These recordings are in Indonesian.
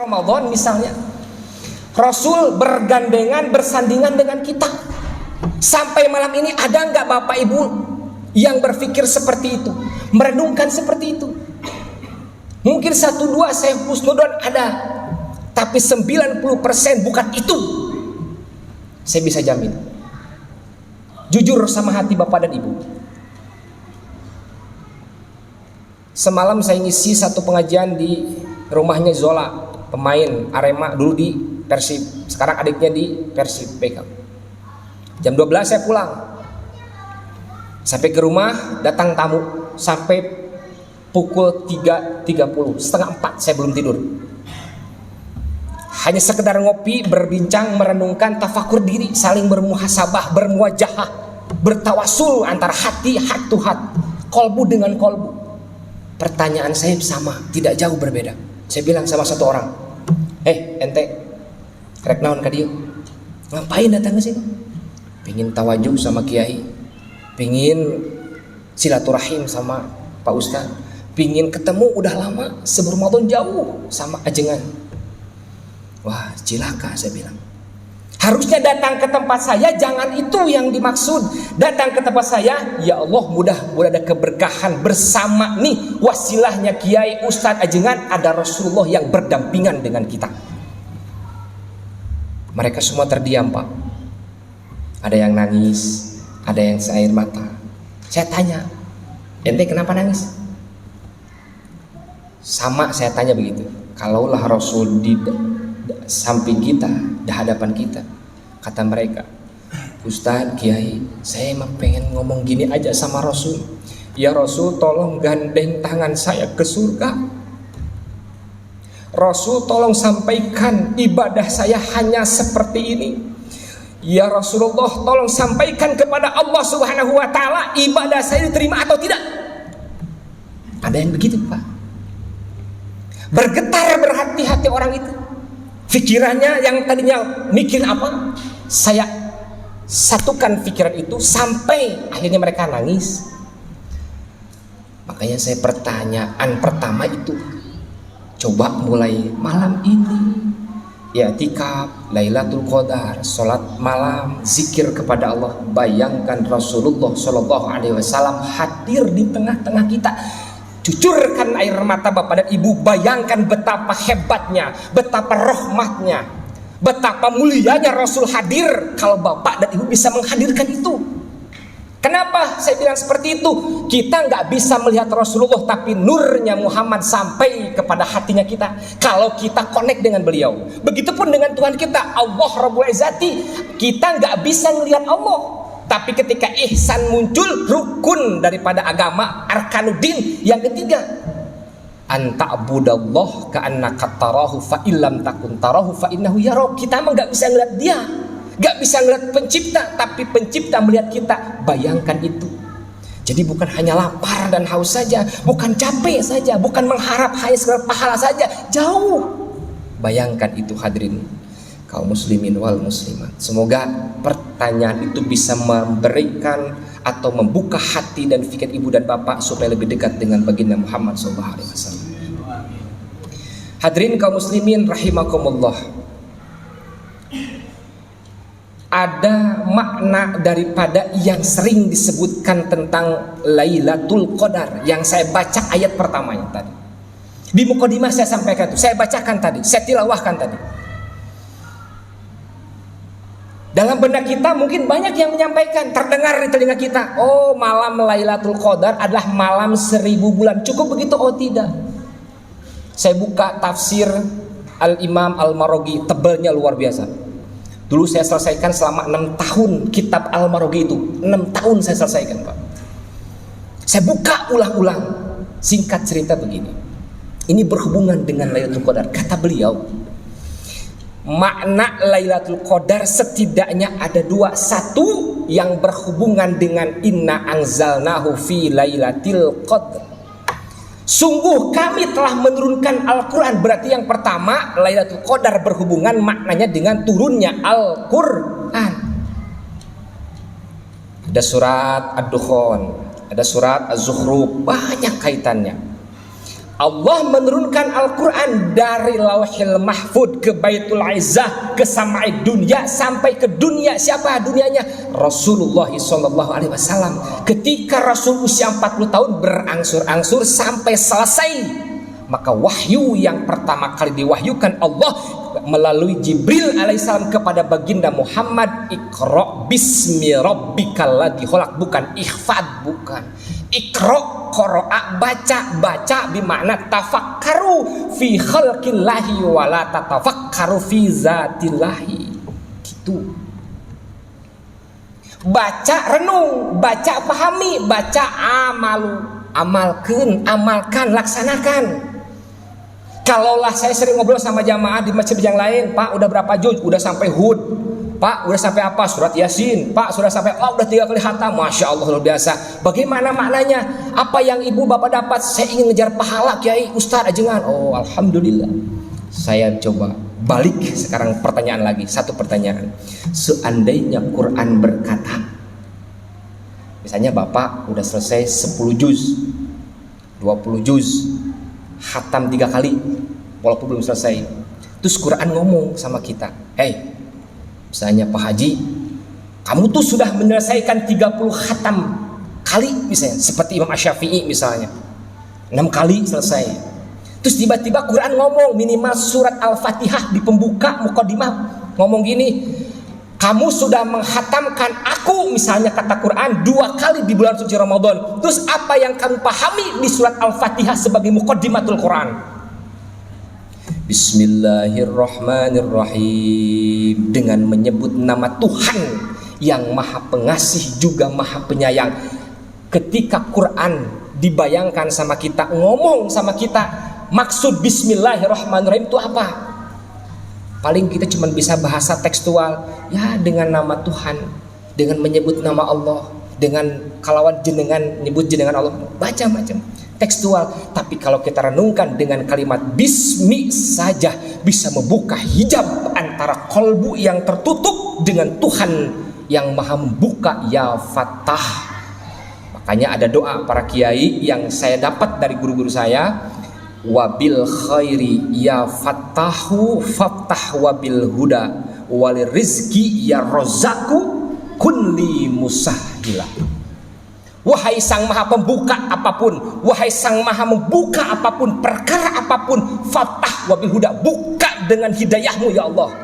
Ramadan misalnya, Rasul bergandengan, bersandingan dengan kita. Sampai malam ini ada nggak Bapak Ibu yang berpikir seperti itu, merenungkan seperti itu? Mungkin 1-2 saya husnudon ada, tapi 90% bukan itu. Saya bisa jamin. Jujur sama hati Bapak dan Ibu. Semalam saya ngisi satu pengajian di rumahnya Zola, pemain Arema dulu di Persib, sekarang adiknya di Persib PK. Jam 12 saya pulang. Sampai ke rumah datang tamu sampai pukul 3.30, setengah 4 saya belum tidur. Hanya sekedar ngopi, berbincang, merenungkan, tafakur diri, saling bermuhasabah, bermuajahah, bertawasul antara hati, hat to hat, kolbu dengan kolbu. Pertanyaan saya sama, tidak jauh berbeda. Saya bilang sama satu orang, ente rek naon ka dieu? Ngapain datang ke sini? Pengin tawajuk sama kiai, pengin silaturahim sama Pak Ustadz, pengin ketemu udah lama sebelum Ramadan jauh sama ajengan. Wah, cilaka saya bilang. Harusnya datang ke tempat saya, jangan itu yang dimaksud. Datang ke tempat saya, ya Allah mudah ada keberkahan bersama nih wasilahnya kiai, ustadz, ajengan, ada Rasulullah yang berdampingan dengan kita. Mereka semua terdiam, Pak. Ada yang nangis, ada yang seair mata. Saya tanya, ente kenapa nangis? Sama saya tanya begitu. Kalaulah Rasul di samping kita, di hadapan kita, kata mereka, Ustadz, Kiai, saya emang pengen ngomong gini aja sama Rasul. Ya Rasul, tolong gandeng tangan saya ke surga. Rasul, tolong sampaikan ibadah saya hanya seperti ini. Ya Rasulullah, tolong sampaikan kepada Allah Subhanahu wa Ta'ala, ibadah saya diterima atau tidak. Ada yang begitu, Pak. Bergetar berhati-hati orang itu. Pikirannya yang tadinya mikir apa, saya satukan pikiran itu sampai akhirnya mereka nangis. Makanya saya pertanyaan pertama itu, coba mulai malam ini i'tikaf, Lailatul Qadar, salat malam, zikir kepada Allah. Bayangkan Rasulullah Shallallahu Alaihi Wasallam hadir di tengah-tengah kita. Cucurkan air mata Bapak dan Ibu, bayangkan betapa hebatnya, betapa rahmatnya, betapa mulianya Rasul hadir. Kalau Bapak dan Ibu bisa menghadirkan itu, kenapa saya bilang seperti itu? Kita nggak bisa melihat Rasulullah, tapi nurnya Muhammad sampai kepada hatinya kita. Kalau kita connect dengan beliau, begitupun dengan Tuhan kita, Allah Rabbul Izzati. Kita nggak bisa melihat Allah, tapi ketika ihsan muncul, rukun daripada agama, arkanuddin yang ketiga, anta'budallah ka'annaka tarahu fa illam takun tarahu fa innahu yarok. Kita emang gak bisa ngeliat dia, gak bisa ngeliat pencipta, tapi pencipta melihat kita. Bayangkan itu. Jadi bukan hanya lapar dan haus saja, bukan capek saja, bukan mengharap hanya sekedar pahala saja, jauh. Bayangkan itu hadirin kaum muslimin wal muslimat. Semoga pertanyaan itu bisa memberikan atau membuka hati dan pikir ibu dan bapak supaya lebih dekat dengan baginda Muhammad SAW. Hadirin kaum muslimin rahimakumullah. Ada makna daripada yang sering disebutkan tentang Lailatul Qadar yang saya baca ayat pertamanya tadi. Di mukadimah saya sampaikan itu, saya bacakan tadi, saya tilawahkan tadi. Dalam benak kita mungkin banyak yang menyampaikan, terdengar di telinga kita, oh malam Lailatul Qadar adalah malam 1000 bulan. Cukup begitu? Oh tidak. Saya buka tafsir Al-Imam Al-Maraghi, tebalnya luar biasa. Dulu saya selesaikan selama 6 tahun kitab Al-Maraghi itu. 6 tahun saya selesaikan, Pak. Saya buka ulang-ulang. Singkat cerita begini. Ini berhubungan dengan Lailatul Qadar. Kata beliau, makna Lailatul Qadar setidaknya ada 2. Satu yang berhubungan dengan inna anzalnahu fi lailatil qadr. Sungguh kami telah menurunkan Al-Quran. Berarti yang pertama, Lailatul Qadar berhubungan maknanya dengan turunnya Al-Quran. Ada surat Ad-Dukhan, ada surat Az-Zukhruf, banyak kaitannya. Allah menurunkan Al-Quran dari Lauhil Mahfud ke Baitul Izzah, ke Sama'id Dunya, sampai ke dunia. Siapa dunianya? Rasulullah SAW. Ketika Rasul usia 40 tahun berangsur-angsur sampai selesai, maka wahyu yang pertama kali diwahyukan Allah melalui Jibril alaihissalam kepada baginda Muhammad, Iqra bismi rabbikal ladzi khalaq, bukan ikhfad, bukan Iqra, qara'a, baca bermakna tafakkaru fi khalqillahi wa la tatafakkaru fi zatillahi. Gitu. Baca renung, baca pahami, baca amalkan, laksanakan. Kalaulah saya sering ngobrol sama jamaah di masjid yang lain, Pak udah berapa juz? Udah sampai Hud. Pak udah sampai apa? Surat Yasin. Pak sudah sampai, oh udah 3 kali khatam. Masya Allah luar biasa. Bagaimana maknanya? Apa yang ibu bapak dapat? Saya ingin ngejar pahala Kiai, Ustadz ajengan. Oh alhamdulillah. Saya coba balik sekarang pertanyaan lagi. Satu pertanyaan. Seandainya Quran berkata, misalnya bapak udah selesai 10 juz, 20 juz, khatam 3 kali walaupun belum selesai. Terus Quran ngomong sama kita, hey, misalnya Pak Haji, kamu tuh sudah menyelesaikan 30 khatam kali misalnya, seperti Imam Asy-Syafi'i misalnya 6 kali selesai. Terus tiba-tiba Quran ngomong minimal surat Al-Fatihah di pembuka muqaddimah ngomong gini, kamu sudah menghatamkan aku misalnya kata Quran 2 kali di bulan suci Ramadan. Terus apa yang kamu pahami di surat Al-Fatihah sebagai muqaddimatul Quran? Bismillahirrahmanirrahim, dengan menyebut nama Tuhan yang Maha Pengasih juga Maha Penyayang. Ketika Quran dibayangkan sama kita, ngomong sama kita, maksud Bismillahirrahmanirrahim itu apa? Paling kita cuma bisa bahasa tekstual, ya dengan nama Tuhan, dengan menyebut nama Allah, dengan kalawan jenengan nyebut jenengan Allah, baca macam tekstual. Tapi kalau kita renungkan dengan kalimat bismi saja bisa membuka hijab antara kolbu yang tertutup dengan Tuhan yang maha membuka, ya Fattah. Makanya ada doa para kiai yang saya dapat dari guru-guru saya, wabil khairi ya fattahu fattah wabil huda walir rizki ya rozaku kunli musahila. Wahai sang maha pembuka apapun, wahai sang maha membuka apapun, perkara apapun, fattah wabil huda, buka dengan hidayahmu ya Allah.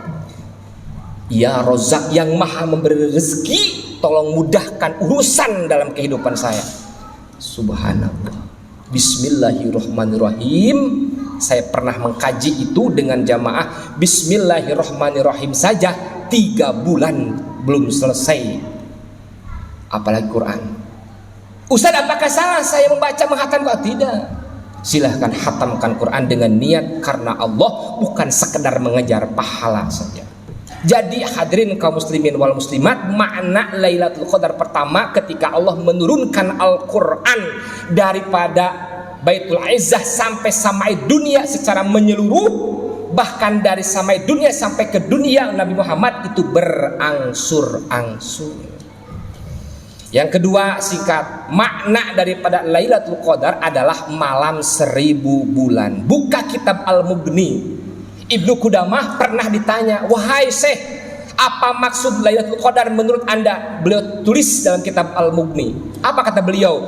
Ya rozak yang maha memberi rezeki, tolong mudahkan urusan dalam kehidupan saya. Subhanallah. Bismillahirrahmanirrahim. Saya pernah mengkaji itu dengan jamaah. Bismillahirrahmanirrahim saja 3 bulan belum selesai, apalagi Quran. Ustaz, apakah salah saya membaca menghatam Quran? Tidak. Silahkan hatamkan Quran dengan niat karena Allah, bukan sekedar mengejar pahala saja. Jadi hadirin kaum muslimin wal muslimat, makna Lailatul Qadar pertama ketika Allah menurunkan Al-Quran daripada Baitul Izzah sampai Sama'id Dunya secara menyeluruh, bahkan dari Sama'id Dunya sampai ke dunia Nabi Muhammad itu berangsur-angsur. Yang kedua, singkat, makna daripada Lailatul Qadar adalah malam 1000 bulan. Buka kitab Al-Mughni. Ibnu Qudamah pernah ditanya, wahai Syekh, apa maksud Lailatul Qadar menurut Anda? Beliau tulis dalam kitab Al-Mughni. Apa kata beliau?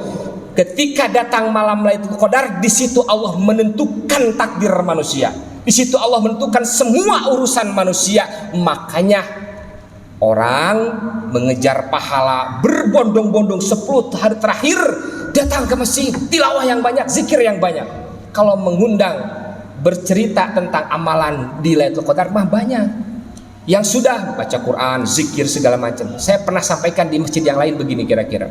Ketika datang malam Lailatul Qadar, di situ Allah menentukan takdir manusia. Di situ Allah menentukan semua urusan manusia. Makanya orang mengejar pahala berbondong-bondong 10 hari terakhir datang ke masjid, tilawah yang banyak, zikir yang banyak. Kalau mengundang bercerita tentang amalan di Lailatul Qadar mah banyak. Yang sudah baca Quran, zikir segala macam. Saya pernah sampaikan di masjid yang lain begini kira-kira.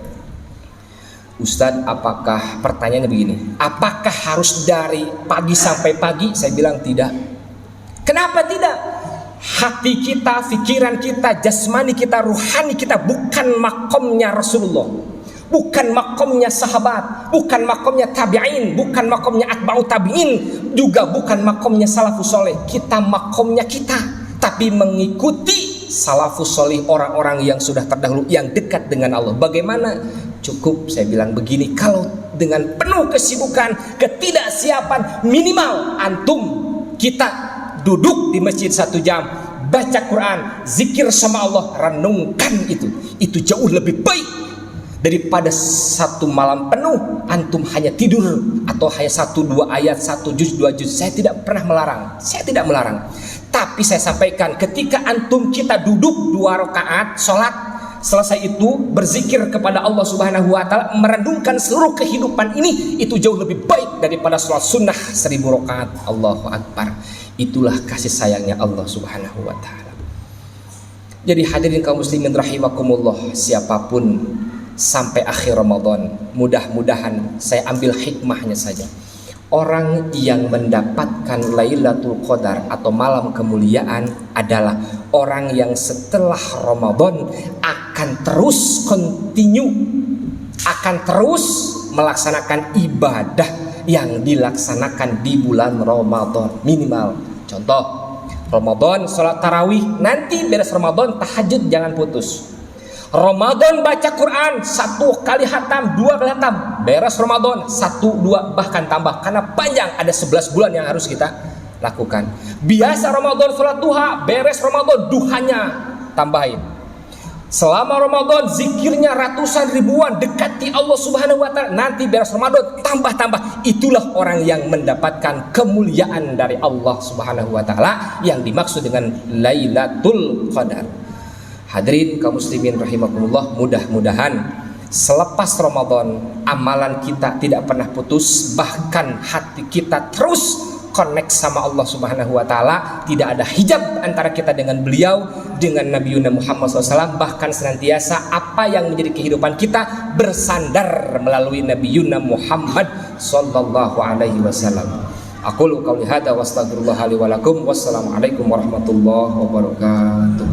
Ustadz, apakah pertanyaannya begini? Apakah harus dari pagi sampai pagi? Saya bilang tidak. Kenapa tidak? Hati kita, pikiran kita, jasmani kita, ruhani kita bukan makomnya Rasulullah, bukan makomnya sahabat, bukan makomnya tabi'in, bukan makomnya atba'u tabi'in, juga bukan makomnya salafus soleh. Kita makomnya kita, tapi mengikuti salafus soleh, orang-orang yang sudah terdahulu, yang dekat dengan Allah. Bagaimana Cukup saya bilang begini, kalau dengan penuh kesibukan, ketidaksiapan, minimal antum kita duduk di masjid 1 jam, baca Quran, zikir sama Allah, renungkan itu jauh lebih baik daripada 1 malam penuh antum hanya tidur atau hanya 1-2 ayat, 1 juz 2 juz. Saya tidak pernah melarang, tapi saya sampaikan, ketika antum kita duduk 2 rakaat sholat, selesai itu berzikir kepada Allah Subhanahu wa taala, merenungkan seluruh kehidupan ini, itu jauh lebih baik daripada sholat sunnah 1000 rakaat. Allahu Akbar. Itulah kasih sayangnya Allah Subhanahu wa taala. Jadi hadirin kaum muslimin rahimakumullah, siapapun sampai akhir Ramadan, mudah-mudahan saya ambil hikmahnya saja. Orang yang mendapatkan Lailatul Qadar atau malam kemuliaan adalah orang yang setelah Ramadan akan terus continue, akan terus melaksanakan ibadah yang dilaksanakan di bulan Ramadan minimal. Contoh, Ramadan sholat tarawih, nanti beres Ramadan tahajud jangan putus. Ramadan baca Quran 1 kali hatam, 2 kali hatam, beres Ramadan 1, 2 bahkan tambah, karena panjang, ada 11 bulan yang harus kita lakukan. Biasa Ramadan sholat duha, beres Ramadan duhanya tambahin. Selama Ramadan zikirnya ratusan ribuan, dekati Allah Subhanahu wa taala, nanti beres Ramadan tambah-tambah. Itulah orang yang mendapatkan kemuliaan dari Allah Subhanahu wa taala yang dimaksud dengan Lailatul Qadar. Hadirin kaum muslimin rahimakumullah, mudah-mudahan selepas Ramadan amalan kita tidak pernah putus, bahkan hati kita terus connect sama Allah Subhanahu wa taala, tidak ada hijab antara kita dengan beliau, dengan Nabi Muhammad SAW, bahkan senantiasa apa yang menjadi kehidupan kita bersandar melalui Nabi Muhammad sallallahu alaihi wasallam. Aqulu qauli hadza wa astaghfirullah li wa lakum. Wassalamualaikum warahmatullahi wabarakatuh.